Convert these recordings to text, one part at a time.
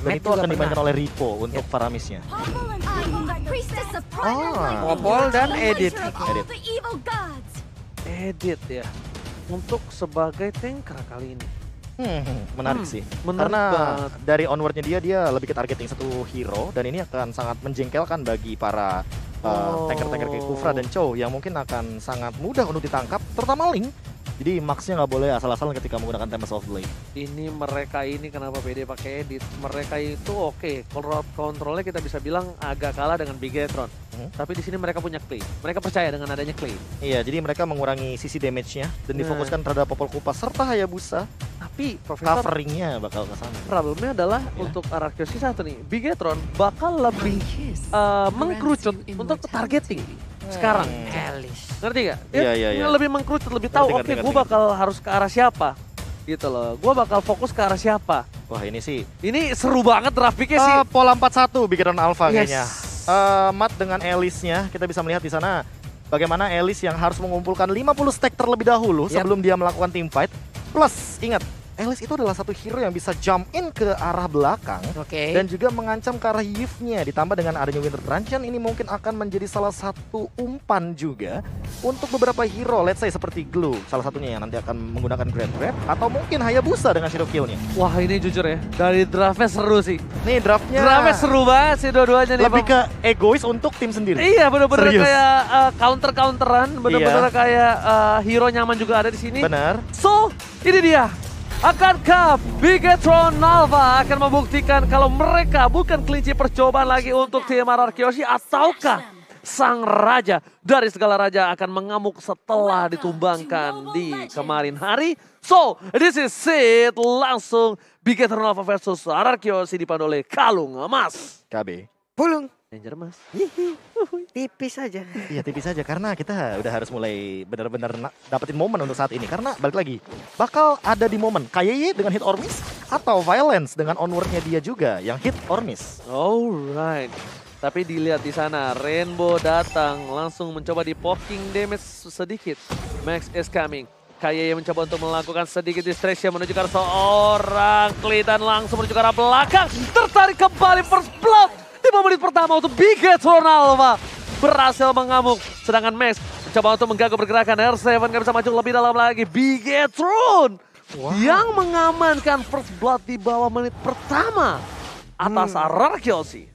Dan itu akan dimainkan oleh Ripo untuk Faramisnya. Popol dan Edit. Edit ya. Untuk sebagai tanker kali ini. Menarik sih. Menarik Karena banget. dari onwardnya dia lebih ke targeting satu hero. Dan ini akan sangat menjengkelkan bagi para tanker-tanker kayak Kufra dan Chow yang mungkin akan sangat mudah untuk ditangkap, terutama Link. Jadi Max-nya nggak boleh asal-asalan ketika menggunakan Tempest of Blade. Ini mereka ini kenapa PD pakai Edit? Mereka itu oke, crowd controlnya kita bisa bilang agak kalah dengan Bigetron. Tapi di sini mereka punya Clay. Mereka percaya dengan adanya Clay. Iya, jadi mereka mengurangi sisi damage-nya dan difokuskan terhadap Popol Kupas serta Hayabusa. Tapi Profesor, Coveringnya bakal ke sana. problemnya adalah untuk Arceus satu nih, Bigetron bakal lebih mengkerucut untuk targeting sekarang. Ngerti gak? Iya. Lebih mengkerucut, lebih tahu Ngerti, oke, gue bakal harus ke arah siapa. Gitu loh, gue bakal fokus ke arah siapa. Wah, ini sih Ini seru banget draft picknya sih. pola 4-1 Bigetron Alpha Yes. kayaknya. Mat dengan Alice-nya, kita bisa melihat di sana bagaimana Alice yang harus mengumpulkan 50 stack terlebih dahulu sebelum dia melakukan team fight. Plus, ingat, Alice itu adalah satu hero yang bisa jump in ke arah belakang dan juga mengancam ke arah Yves-nya. Ditambah dengan adanya Winter Truncheon, ini mungkin akan menjadi salah satu umpan juga untuk beberapa hero, let's say seperti Glue, salah satunya yang nanti akan menggunakan Grand Grab, atau mungkin Hayabusa dengan Shadow Kill-nya. Wah, ini jujur ya, dari draftnya seru sih. Nih draftnya Draftnya seru banget sih dua-duanya nih. lebih ke egois untuk tim sendiri. Iya, bener-bener Serius. kayak counter-counteran, bener-bener kayak hero nyaman juga ada di sini. Benar. So, ini dia. Akankah Bigetron Alpha akan membuktikan kalau mereka bukan kelinci percobaan lagi untuk tim RR Kyoshi, ataukah sang raja dari segala raja akan mengamuk setelah ditumbangkan di kemarin hari? So, this is it. Langsung Bigetron Alpha versus RR Kyoshi dipandu oleh Kalung Emas. KB. Pulung. Danger Mas. Tipis aja. Iya tipis saja karena kita udah harus mulai benar-benar dapetin momen untuk saat ini. Karena balik lagi, bakal ada di momen KYY dengan hit or miss atau Violence dengan onwardnya dia juga yang hit or miss. Alright. Tapi dilihat di sana, Rainbow datang langsung mencoba di poking damage sedikit. Max is coming. KYY mencoba untuk melakukan sedikit distraction menuju ke arah seorang Clay dan langsung menuju ke arah belakang. Tertarik kembali first blood. 5 menit pertama untuk Bigetron Alpha berhasil mengamuk. Sedangkan Max mencoba untuk mengganggu pergerakan. R7 gak bisa maju lebih dalam lagi. Bigetron yang mengamankan first blood di bawah menit pertama atas RR Kyoshi.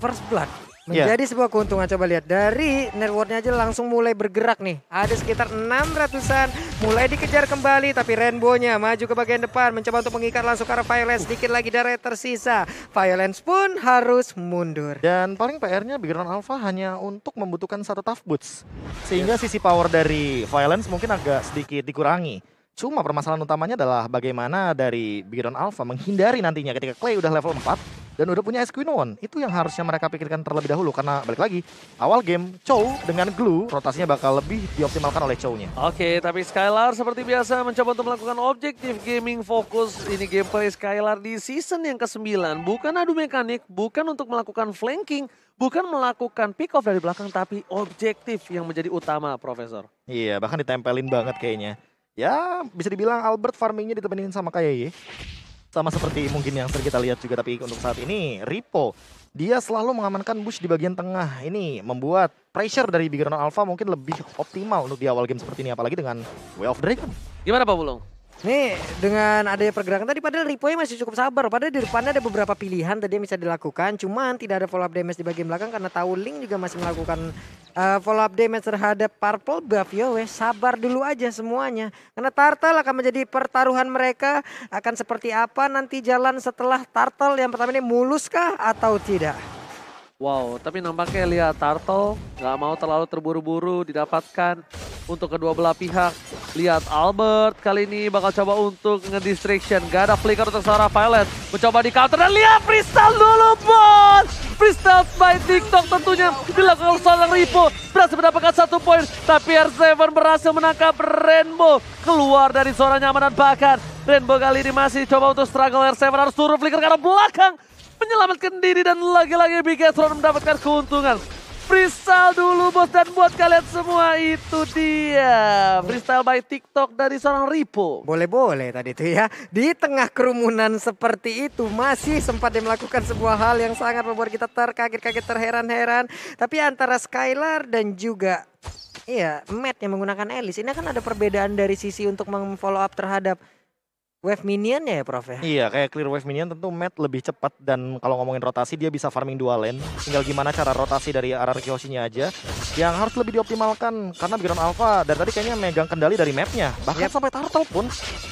First blood menjadi sebuah keuntungan. Coba lihat dari networknya aja langsung mulai bergerak nih. Ada sekitar 600-an mulai dikejar kembali, tapi Rainbow-nya maju ke bagian depan mencoba untuk mengikat langsung ke arah Violence. Sedikit lagi darah tersisa, Violence pun harus mundur. Dan paling PR-nya Bigetron Alpha hanya untuk membutuhkan satu tough boots. Sehingga sisi power dari Violence mungkin agak sedikit dikurangi. Cuma permasalahan utamanya adalah bagaimana dari Bigetron Alpha menghindari nantinya ketika Clay udah level 4 dan udah punya Esquinoon. Itu yang harusnya mereka pikirkan terlebih dahulu karena balik lagi awal game Chow dengan Glue rotasinya bakal lebih dioptimalkan oleh Chow-nya. Oke, tapi Skylar seperti biasa mencoba untuk melakukan objektif gaming fokus. Ini gameplay Skylar di season yang ke-9. Bukan adu mekanik, bukan untuk melakukan flanking, bukan melakukan pick off dari belakang, tapi objektif yang menjadi utama, Profesor. Iya, bahkan ditempelin banget kayaknya. Ya, bisa dibilang Albert farmingnya ditemenin sama KYY. Sama seperti mungkin yang sering kita lihat juga, tapi untuk saat ini Ripo dia selalu mengamankan bush di bagian tengah. Ini membuat pressure dari Bigetron Alpha mungkin lebih optimal untuk di awal game seperti ini, apalagi dengan Way of Dragon. Gimana Pak Bulung? Nih dengan adanya pergerakan tadi padahal Ripoy masih cukup sabar. Padahal di depannya ada beberapa pilihan tadi yang bisa dilakukan. Cuman tidak ada follow up damage di bagian belakang karena tahu Link juga masih melakukan follow up damage terhadap Purple buff. Yo weh, sabar dulu aja semuanya. Karena Turtle akan menjadi pertaruhan mereka. Akan seperti apa nanti jalan setelah Turtle yang pertama ini muluskah atau tidak? Wow, tapi nampaknya lihat Turtle nggak mau terlalu terburu-buru didapatkan untuk kedua belah pihak. Lihat Albert kali ini bakal coba untuk nge-distraction. Gak ada flicker untuk seorang Violet. Mencoba di counter dan lihat freestyle dulu Bon. Freestyle by TikTok tentunya dilakukan seorang Ripo. Berhasil mendapatkan 1 poin. Tapi R7 berhasil menangkap Rainbow. Keluar dari zona nyaman dan bahkan Rainbow kali ini masih coba untuk struggle. R7 harus turun flicker karena belakang. Menyelamatkan diri dan lagi-lagi Bigetron mendapatkan keuntungan. freestyle dulu bos, dan buat kalian semua itu dia freestyle by TikTok dari seorang Ripo. Boleh-boleh tadi itu ya. Di tengah kerumunan seperti itu masih sempat dia melakukan sebuah hal yang sangat membuat kita terkaget-kaget, terheran-heran. Tapi antara Skylar dan juga Matt yang menggunakan Alice, ini kan ada perbedaan dari sisi untuk meng-follow up terhadap wave minionnya ya Prof ya? Iya, kayak clear wave minion tentu Matt lebih cepat, dan kalau ngomongin rotasi dia bisa farming dua lane. Tinggal gimana cara rotasi dari arah Kyoshi-nya aja yang harus lebih dioptimalkan, karena background Alpha dari tadi kayaknya megang kendali dari mapnya. Bahkan sampai turtle pun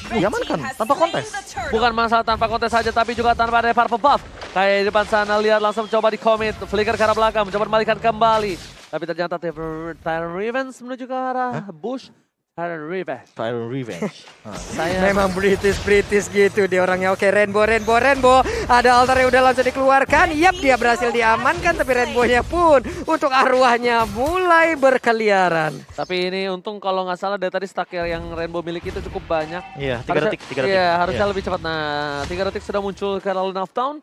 diamankan tanpa kontes. Bukan masalah tanpa kontes saja, tapi juga tanpa ada purple buff. Kayak di depan sana, lihat langsung coba di commit, flicker ke arah belakang, mencoba kembalikan kembali. Tapi ternyata Tyrant Revenge menuju ke arah bush. Tyrant Revenge. Saya memang British gitu dia orangnya. Oke, Rainbow. Ada altar yang udah langsung dikeluarkan. Yap, dia berhasil diamankan, tapi Rainbow-nya pun untuk arwahnya mulai berkeliaran. Tapi ini untung kalau nggak salah dari tadi stack yang Rainbow miliki itu cukup banyak. Iya, 3 detik. Iya, harusnya lebih cepat. Nah, 3 detik sudah muncul ke arah Lane of Town.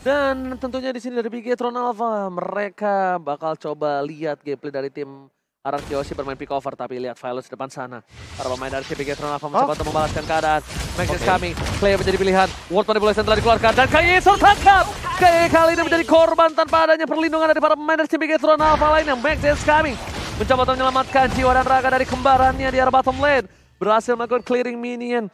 Dan tentunya di sini dari Bigetron Alpha, mereka bakal coba lihat gameplay dari tim Arah Kyoshi bermain pick over, tapi lihat Violence depan sana. Para pemain dari Bigetron Alpha mencoba untuk membalaskan keadaan. Max is coming, Clay menjadi pilihan. World Manipulation telah dikeluarkan dan KYE tertangkap. KYE kali ini menjadi korban tanpa adanya perlindungan dari para pemain dari Bigetron Alpha lainnya. Max is coming, mencoba untuk menyelamatkan jiwa dan raga dari kembarannya di arah bottom lane. Berhasil melakukan clearing minion.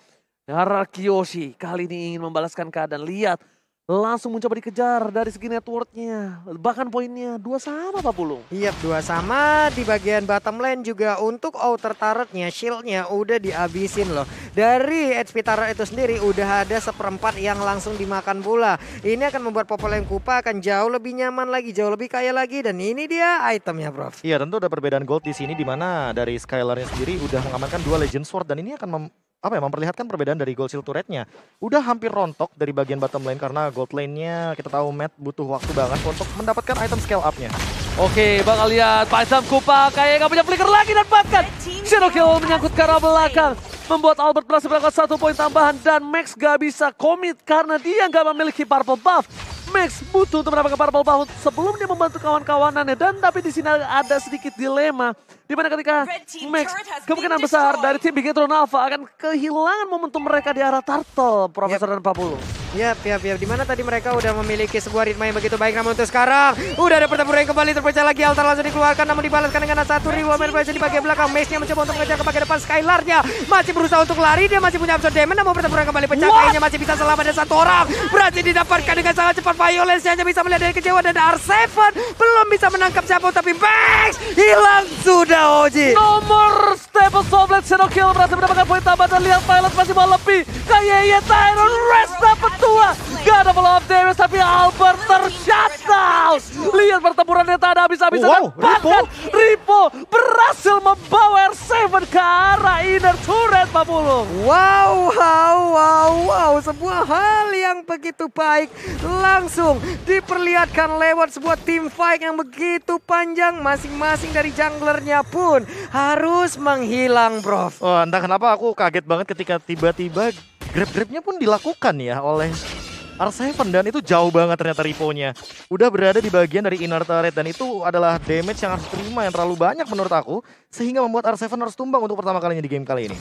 Arah Kyoshi kali ini ingin membalaskan keadaan. Lihat, langsung mencoba dikejar dari segi networknya. Bahkan poinnya 2 sama Pak Pulung. Iya, 2 sama. Di bagian bottom lane juga untuk outer turretnya, shieldnya udah dihabisin loh. Dari HP turret itu sendiri udah ada 1/4 yang langsung dimakan pula. Ini akan membuat Popoleng Kupa akan jauh lebih nyaman lagi, jauh lebih kaya lagi. Dan ini dia itemnya Prof. Iya, tentu ada perbedaan gold di sini, di mana dari Skylar-nya sendiri udah mengamankan 2 Legend Sword, dan ini akan memperlihatkan perbedaan dari gold shield turretnya. Udah hampir rontok dari bagian bottom lane, karena gold lane-nya kita tahu Matt butuh waktu banget untuk mendapatkan item scale up-nya. Oke, bakal lihat Python Kupa kayak gak punya flicker lagi, dan bahkan Shadow Kill menyangkut ke arah belakang. Membuat Albert berhasil mendapatkan 1 poin tambahan, dan Max gak bisa commit karena dia gak memiliki purple buff. Max butuh untuk mendapatkan purple buff sebelum dia membantu kawan-kawanannya, dan tapi di sini ada sedikit dilema di mana ketika Max kemungkinan besar dari tim Bigetron Alpha akan kehilangan momentum mereka di arah turtle, Profesor dan Papulu. Yap. Dimana tadi mereka udah memiliki sebuah ritme yang begitu baik, namun untuk sekarang udah ada pertempuran yang kembali terpecah lagi. Altar langsung dikeluarkan, namun dibalaskan dengan satu reward manipulation di bagian belakang. Max-nya mencoba untuk mengejar ke bagian depan. Skylar-nya masih berusaha untuk lari, dia masih punya absorb damage, namun pertempuran kembali pecah. Kayaknya masih bisa selamat, dan 1 orang berhasil didapatkan dengan sangat cepat. Violence hanya bisa melihat dari kejauhan, dan R7 belum bisa menangkap siapa, tapi Max hilang sudah Oji. Nomor Stable Soblet Shadow Kill berhasil mendapatkan poin tambah, dan lihat Violence masih mau lebih. Kayaknya Tyrant Rest dapat 2. Gak ada follow up damage, tapi Albert tershutdown. Lihat pertempurannya tak ada habis-habisan. Wow, bahkan Ripo berhasil membawa R7 ke arah inner turret, Pak Pulung. Wow. Sebuah hal yang begitu baik langsung diperlihatkan lewat sebuah team fight yang begitu panjang. Masing-masing dari junglernya pun harus menghilang, Prof. Oh, entah kenapa aku kaget banget ketika tiba-tiba grab-grabnya pun dilakukan ya oleh R7, dan itu jauh banget ternyata Ripo-nya. Udah berada di bagian dari inner turret, dan itu adalah damage yang harus terima yang terlalu banyak menurut aku, sehingga membuat R7 harus tumbang untuk pertama kalinya di game kali ini.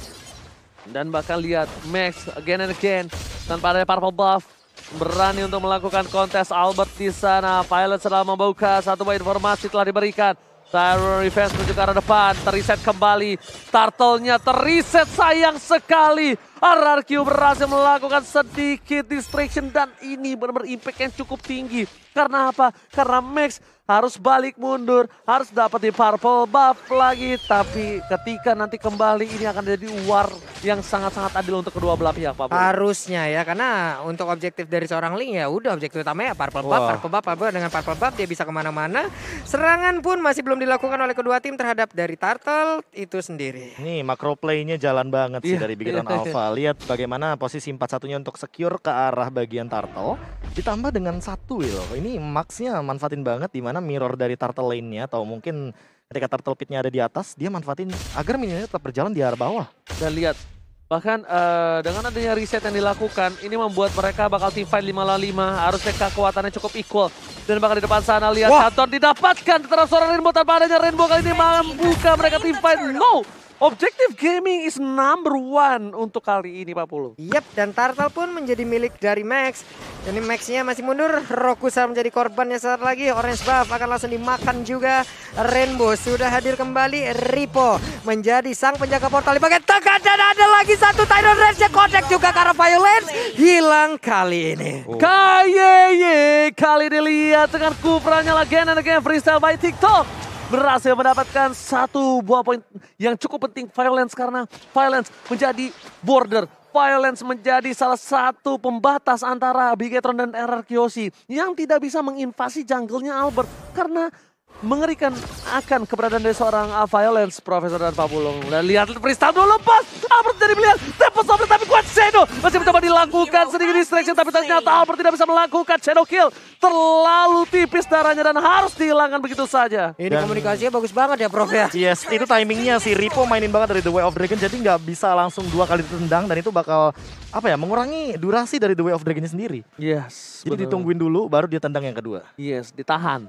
Dan bahkan lihat Max again and again tanpa ada purple buff berani untuk melakukan kontes. Albert di sana, Pilot sedang membuka satu buah informasi telah diberikan. Tyrant Revenge menuju ke arah depan, terreset kembali. Turtle-nya terreset, sayang sekali. RRQ berhasil melakukan sedikit distraction, dan ini benar-benar impact yang cukup tinggi. Karena apa? Karena Max harus balik mundur, harus dapat di purple buff lagi. Tapi ketika nanti kembali, ini akan jadi war yang sangat-sangat adil untuk kedua belah pihak, Pak. Harusnya ya, karena untuk objektif dari seorang Ling ya udah objektif utamanya purple buff. Dengan purple buff dia bisa kemana-mana. Serangan pun masih belum dilakukan oleh kedua tim terhadap dari Turtle itu sendiri. Nih macro play-nya jalan banget sih dari Bigetron Alpha. Lihat bagaimana posisi 4-1-nya untuk secure ke arah bagian Turtle. Ditambah dengan 1 loh. Ini Max-nya manfaatin banget, dimana mirror dari Turtle lane-nya, atau mungkin ketika Turtle pit-nya ada di atas, dia manfaatin agar minionnya tetap berjalan di arah bawah. Dan lihat Bahkan dengan adanya reset yang dilakukan, ini membuat mereka bakal team fight 5-5. Harusnya kekuatannya cukup equal. Dan bakal di depan sana lihat Chanton didapatkan. Terus seorang Rainbow tanpa adanya Rainbow kali ini membuka mereka team fight. No! Objective Gaming is number 1 untuk kali ini Pak Pulu. Yap, dan Turtle pun menjadi milik dari Max. Ini Max-nya masih mundur, Rokusar menjadi korbannya saat lagi. Orange buff akan langsung dimakan juga. Rainbow sudah hadir kembali. Ripo menjadi sang penjaga portal di bagian tengah. Dan ada lagi satu Tidal Rage yang connect juga karena Violence hilang kali ini. Kayeye kali dilihat dengan kupranya again and again freestyle by TikTok. Berhasil mendapatkan satu buah poin yang cukup penting Violence karena Violence menjadi border. Violence menjadi salah satu pembatas antara Bigetron dan RRQC yang tidak bisa menginvasi jungle-nya Albert karena mengerikan akan keberadaan dari seorang Violence, Profesor dan Fabulong. Dan lihat freestyle dulu lepas. Albert jadi pilihan. Tempo Soblet tapi kuat Shadow. Masih mencoba dilakukan sedikit distraction tapi ternyata Albert tidak bisa melakukan Shadow Kill. Terlalu tipis darahnya dan harus dihilangkan begitu saja. Ini komunikasinya bagus banget ya Prof ya. Yes, itu timingnya si Ripo mainin banget dari The Way of Dragon. Jadi nggak bisa langsung 2 kali ditendang. Dan itu bakal mengurangi durasi dari The Way of Dragon-nya sendiri. Yes. Jadi ditungguin dulu baru dia tendang yang kedua. Yes, ditahan.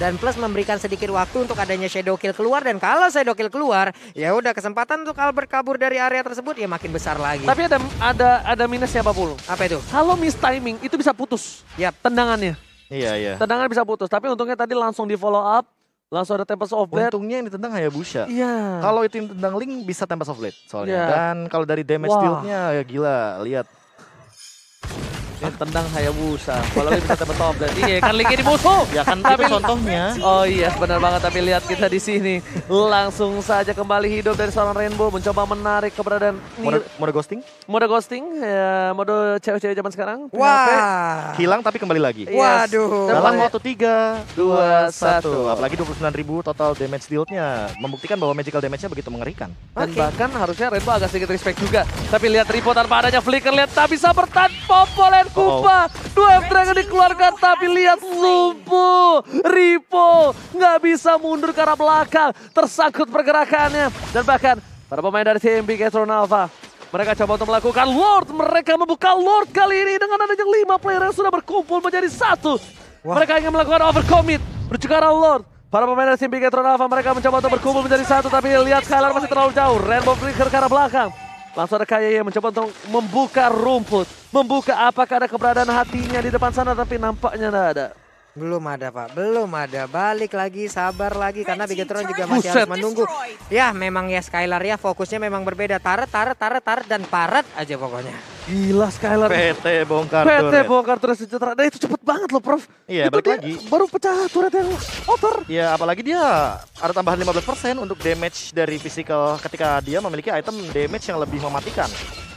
Dan plus memberikan sedikit waktu untuk adanya shadow kill keluar, dan kalau shadow kill keluar ya udah kesempatan untuk Albert kabur dari area tersebut ya makin besar lagi. Tapi ada minusnya Pak Pulu. Apa itu? Kalau miss timing itu bisa putus. Yap. Tendangannya. Iya. Tendangan bisa putus, tapi untungnya tadi langsung di follow up, langsung ada Tempest of Blade. Untungnya yang ditendang Hayabusa. Iya. Kalau itu yang ditendang Link bisa Tempest of Blade soalnya. Iya. Dan kalau dari damage deal-nya ya gila, lihat. Ini tendang Hayabusa. Kalau Link bisa Tempest of Blade. Iya kan Linknya di musuh. Ya kan Tapi itu contohnya. Oh iya, benar banget. Tapi lihat kita di sini langsung saja kembali hidup dari seorang Rainbow, mencoba menarik keberadaan Mode ghosting. Mode ghosting, ya mode cewek-cewek zaman sekarang. Wah. Hilang tapi kembali lagi. Waduh. Dalam waktu 3, 2, 1. Apalagi 29.000 total damage deal-nya. Membuktikan bahwa magical damage-nya begitu mengerikan. Dan bahkan harusnya Rainbow agak sedikit respect juga. Tapi lihat Ripo tanpa adanya flicker, lihat tak bisa bertahan. Popolen Kupa. 2 Dragon dikeluarkan tapi lihat lumpuh. Ripo nggak bisa mundur ke arah belakang. Tersangkut pergerakannya. Dan bahkan para pemain dari tim Bigetron Alpha, mereka coba untuk melakukan Lord. Mereka membuka Lord kali ini dengan adanya 5 player yang sudah berkumpul menjadi satu. Mereka ingin melakukan overcommit menuju ke arah Lord. Para pemain dari tim Bigetron Alpha, mereka mencoba untuk berkumpul menjadi satu, tapi lihat Skylar masih terlalu jauh. Rainbow flicker ke arah belakang. Langsung ada Kayeye yang mencoba untuk membuka rumput. Membuka apakah ada keberadaan hatinya di depan sana, tapi nampaknya tidak ada. Belum ada Pak, belum ada. Balik lagi, sabar lagi karena Bigetron juga masih harus menunggu. Ya memang ya Skylar ya fokusnya memang berbeda. Taret dan paret aja pokoknya. Gila Skylar. PT bongkar turret sejahtera. Dan itu cepet banget loh Prof. Iya, itu balik dia lagi. baru pecah turret yang outer. Ya apalagi dia ada tambahan 15% untuk damage dari physical ketika dia memiliki item damage yang lebih mematikan.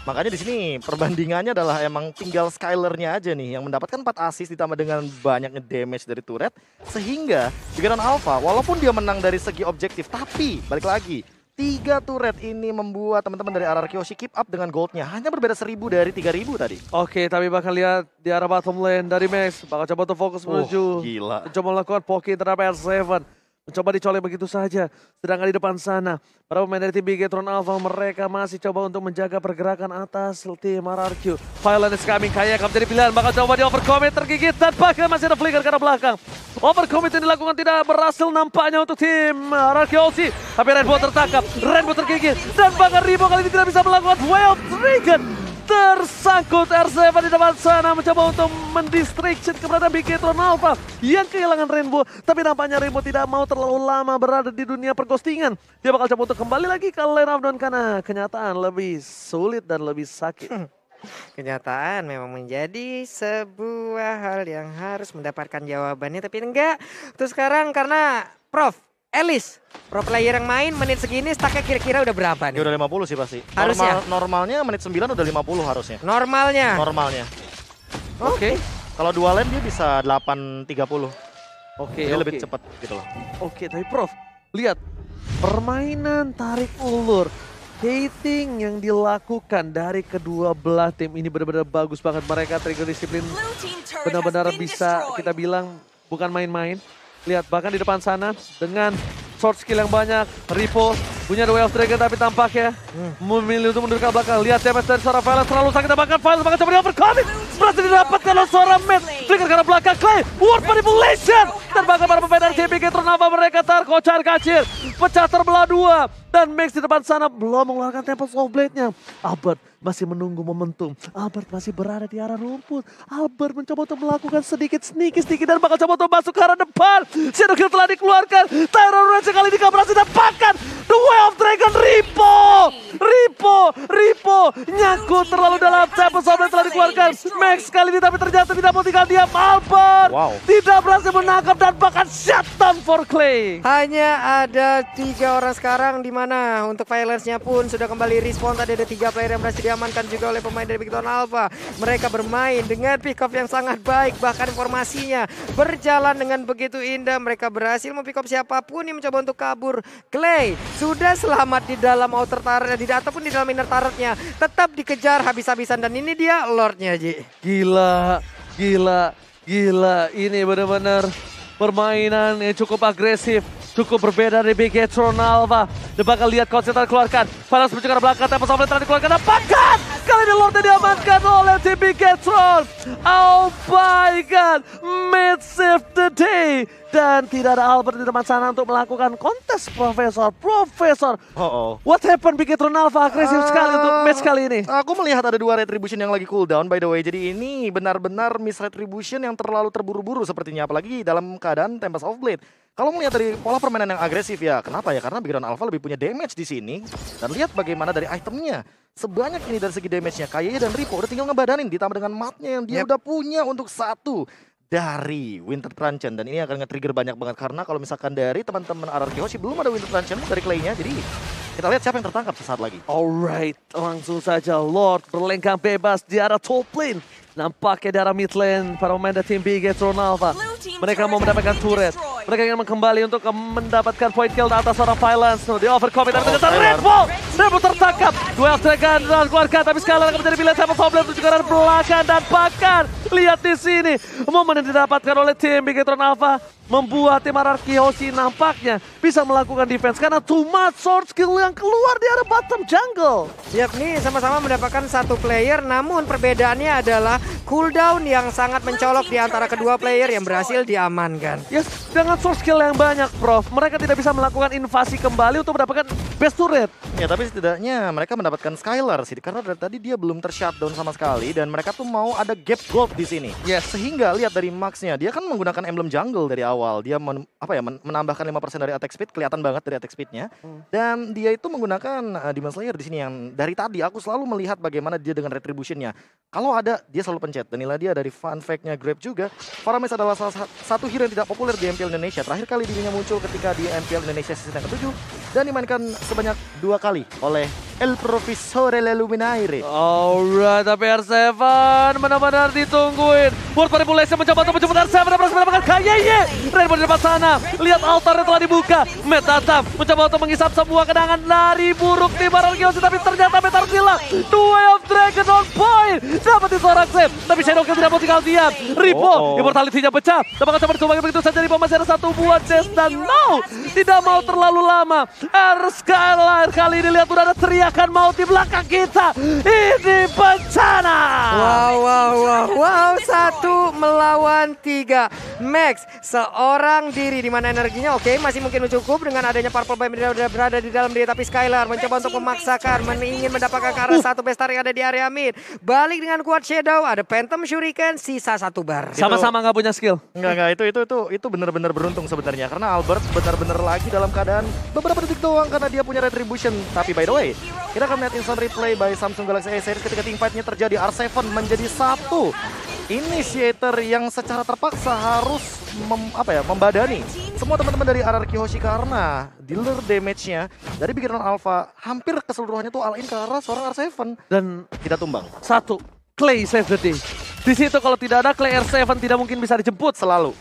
Makanya di sini perbandingannya adalah emang tinggal Skylar-nya aja nih yang mendapatkan 4 assist ditambah dengan banyaknya damage dari turret, sehingga Bigetron Alpha walaupun dia menang dari segi objektif, tapi balik lagi 3 turret ini membuat teman-teman dari RRQC keep up dengan goldnya hanya berbeda 1000 dari 3000 tadi. Oke, tapi bakal lihat di arah bottom lane dari Max, bakal coba untuk fokus menuju. Gila. Mencoba melakukan poking terhadap R7. Mencoba dicolek begitu saja. Sedangkan di depan sana, para pemain dari tim Bigetron Alpha, mereka masih coba untuk menjaga pergerakan atas tim RRQ. Violence is coming, Kayeye akan menjadi pilihan. Bakal coba di overcommit, tergigit, dan bahkan masih ada flicker ke arah belakang. Overcommit yang dilakukan tidak berhasil nampaknya untuk tim RRQ. Tapi Rainbow tertangkap, Rainbow tergigit, dan bahkan Ripo kali ini tidak bisa melakukan Wild Dragon. Tersangkut R7 di depan sana, mencoba untuk mendistraction keberadaan Bigetron Alpha yang kehilangan Rainbow. Tapi nampaknya Rainbow tidak mau terlalu lama berada di dunia perghostingan. Dia bakal coba untuk kembali lagi ke lane of down karena kenyataan lebih sulit dan lebih sakit. Kenyataan memang menjadi sebuah hal yang harus mendapatkan jawabannya, tapi enggak. Terus sekarang karena Prof Elis, pro player yang main menit segini stacknya kira-kira udah berapa nih? Ya udah 50 sih pasti. Harusnya. Normalnya menit 9 udah 50 harusnya. Normalnya? Normalnya. Oke. Kalau dua lane dia bisa 8.30. Oke, Jadi lebih cepat gitu loh. Oke, tapi Prof, lihat permainan tarik ulur, hating yang dilakukan dari kedua belah tim ini benar-benar bagus banget. Mereka trigger disiplin benar-benar bisa kita bilang bukan main-main. Lihat bahkan di depan sana dengan short skill yang banyak, Ripo Punya The Way of Dragon tapi tampaknya memilih untuk mundur ke belakang. Lihat damage dari seorang Violence terlalu sakit, bahkan Violence bahkan coba di overcoming. Berhasil didapatkan oleh seorang Matt. Trigger karena belakang Clay, Ward Manipulation. Dan bahkan para pemain dari TP Gatron Alpha mereka terkocar kacir. Pecah terbelah dua. Dan Max di depan sana belum mengeluarkan Tempest of Blade-nya. Albert masih menunggu momentum. Albert masih berada di arah rumput. Albert mencoba untuk melakukan sedikit sneaky dan bakal coba untuk masuk ke arah depan. Shadow Kill telah dikeluarkan. Tyrant Rage kali ini berhasil dapatkan. The Way of Dragon Ripo nyangkut terlalu dalam. Tempest of Blade telah dikeluarkan. Max kali ini tapi ternyata tidak mau tinggal diam. Albert tidak berhasil menangkap dan bahkan shutdown for Clay. Hanya ada 3 orang sekarang di mana untuk Violence-nya pun sudah kembali respawn. Tadi ada 3 player yang berhasil diamankan juga oleh pemain dari Gatron Alpha. Mereka bermain dengan pick off yang sangat baik, bahkan formasinya berjalan dengan begitu indah. Mereka berhasil mempick up siapapun yang mencoba untuk kabur. Clay sudah selamat di dalam outer turret ataupun di dalam inner turretnya, tetap dikejar habis-habisan dan ini dia Lordnya Ji. Gila. Ini benar-benar permainan yang cukup agresif. Cukup berbeda dari Big Gatron Alpha. Dia bakal lihat konsentrasi keluarkan. Violence menuju ke belakang. Tempest of Blade telah dikeluarkan. Dapatkan! Kali ini Lordnya diamankan oleh tim Big Gatron. Oh my god. Mid save the day. Dan tidak ada Albert di depan sana untuk melakukan kontes Profesor. What happened Big Gatron Alpha? Agresif sekali untuk match kali ini. Aku melihat ada 2 retribution yang lagi cooldown by the way. Jadi ini benar-benar miss retribution yang terlalu terburu-buru sepertinya. Apalagi dalam keadaan Tempest of Blade. Kalau melihat dari pola permainan yang agresif ya, kenapa ya? Karena Big Gatron Alpha lebih punya damage di sini. Dan lihat bagaimana dari itemnya. Sebanyak ini dari segi damage-nya, Kaye dan Ripo udah tinggal ngebadanin ditambah dengan matnya yang dia udah punya untuk 1 dari Winter Truncheon. Dan ini akan nge-trigger banyak banget karena kalau misalkan dari teman-teman RRQ Hoshi belum ada Winter Truncheon dari Clay-nya. Jadi kita lihat siapa yang tertangkap sesaat lagi. Alright, langsung saja Lord berlengkang bebas di arah top lane. Nampaknya di arah mid lane para pemain dari tim Big Gatron Alpha. Mereka mau mendapatkan turret. Mereka ingin kembali untuk mendapatkan point kill di atas seorang Violence. Di overcommit tapi ternyata Rainbow tertangkap. Duel Dragon dan keluarga tapi sekarang akan menjadi pilihan Tempest of Blade menuju ke arah belakang dan bahkan lihat di sini momen yang didapatkan oleh tim Big Gatron Alpha membuat tim RRQ Hoshi nampaknya bisa melakukan defense karena too much sword skill yang keluar di arah bottom jungle. Yap, nih sama-sama mendapatkan 1 player, namun perbedaannya adalah cooldown yang sangat mencolok di antara kedua player yang berhasil diamankan. Yes, dengan sword skill yang banyak, Prof, mereka tidak bisa melakukan invasi kembali untuk mendapatkan best turret. Ya, tapi setidaknya mereka mendapatkan Skylar sih, karena dari tadi dia belum ter-shutdown sama sekali dan mereka tuh mau ada gap gold di sini. Yes. Sehingga lihat dari Max-nya, dia kan menggunakan emblem jungle dari awal. Dia menambahkan 5% dari attack speed, kelihatan banget dari attack speed-nya. Dan dia itu menggunakan Demon Slayer di sini yang dari tadi aku selalu melihat bagaimana dia dengan retribution-nya. Kalau ada, dia selalu pencet. Dan inilah dia dari fun fact-nya Grab juga. Faramis adalah salah satu hero yang tidak populer di MPL Indonesia. Terakhir kali dirinya muncul ketika di MPL Indonesia season yang ke-7 dan dimainkan sebanyak 2 kali oleh El Profesore Leluminaire. Alright, tapi R7 benar-benar ditungguin. World Manipulation mencoba untuk menjemput R7 dan berhasil mendapatkan Kayeye. Rainbow di depan sana. Lihat altarnya telah dibuka. Matt datang mencoba untuk menghisap semua kenangan dari buruk tim RRQ Hoshi, tapi ternyata Matt harus hilang. The Way of Dragon on point. Dapat seorang save, tapi Shadow Kill tidak mau tinggal diam. Ripo, immortality-nya pecah. Apakah coba dicoba begitu saja Ripo masih ada 1 buah chest dan no, tidak mau terlalu lama. Skylar kali ini lihat udah ada teriakan maut di belakang kita. Ini bencana. Wow, 1 melawan 3. Max seorang diri di mana energinya masih mungkin cukup dengan adanya Purple Bomb yang sudah berada di dalam diri, tapi Skylar mencoba untuk memaksakan ingin mendapatkan ke arah 1 best yang ada di area mid. Balik dengan kuat Shadow, ada Phantom Shuriken, sisa 1 bar. Sama-sama nggak punya skill. Enggak, itu benar-benar beruntung sebenarnya karena Albert benar-benar lagi dalam keadaan beberapa detik doang karena dia punya retribution. Tapi by the way, kita akan melihat instant replay by Samsung Galaxy A series ketika teamfight-nya terjadi. R7 menjadi 1 initiator yang secara terpaksa harus membadani semua teman-teman dari RRQ Hoshi karena dealer damage-nya dari Big Gatron Alpha hampir keseluruhannya tuh all-in ke arah seorang R7 dan tidak tumbang. 1 Clay save the day. Di situ kalau tidak ada Clay R7 tidak mungkin bisa dijemput. Selalu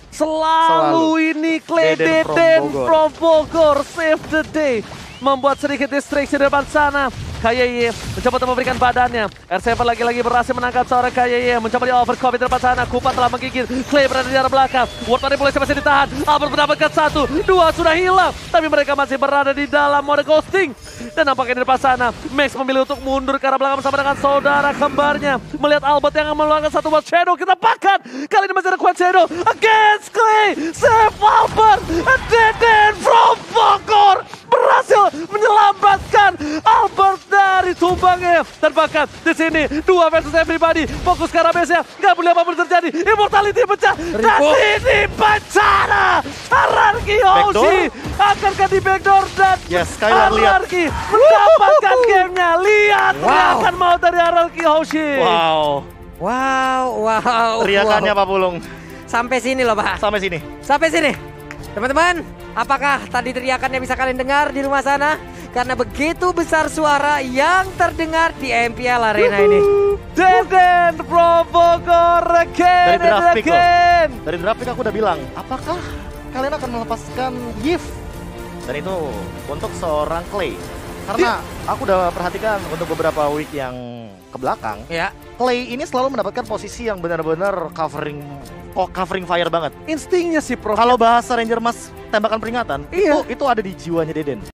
ini Clay Deden from Bogor save the day. Membuat sedikit distraction di depan sana. KYY mencoba untuk memberikan badannya. R7 lagi-lagi berhasil menangkap seorang KYY. Mencoba di overcopy di depan sana. Kupa telah menggigit. Clay berada di arah belakang. World Manipulation masih ditahan. Albert mendapatkan 1, 2 sudah hilang. Tapi mereka masih berada di dalam mode ghosting. Dan nampaknya di depan sana, Max memilih untuk mundur ke arah belakang bersama dengan saudara kembarnya. Melihat Albert yang mengeluarkan satu buat Shadow. Kita pakan. Kali ini masih ada Quad Shadow against Clay. Save Albert. And then from Bogor berhasil menyelamatkan Albert dari tumbangnya. Dan bahkan di sini 2 versus everybody. Fokus ke arah base-nya. Gak boleh apapun terjadi. Immortality pecah. Dan ini bencana. Hierarchy Hoshi akankah di backdoor dan Hierarchy mendapatkan gamenya. Lihat teriakan mau dari Hierarchy Hoshi. Wow. Teriakannya Pak Pulung. Sampai sini loh Pak. Sampai sini. Sampai sini. Teman-teman, apakah tadi teriakannya bisa kalian dengar di rumah sana? Karena begitu besar suara yang terdengar di MPL Arena ini. Deden from Bogor again and again. Dari draft pick aku udah bilang, apakah kalian akan melepaskan Yif? Dan itu untuk seorang Clay. Karena aku udah perhatikan untuk beberapa week yang ke belakang, Ya. Clay ini selalu mendapatkan posisi yang benar-benar covering fire banget. Instingnya sih Prof. Kalau bahasa Ranger Mas tembakan peringatan, Iya. itu ada di jiwanya Deden.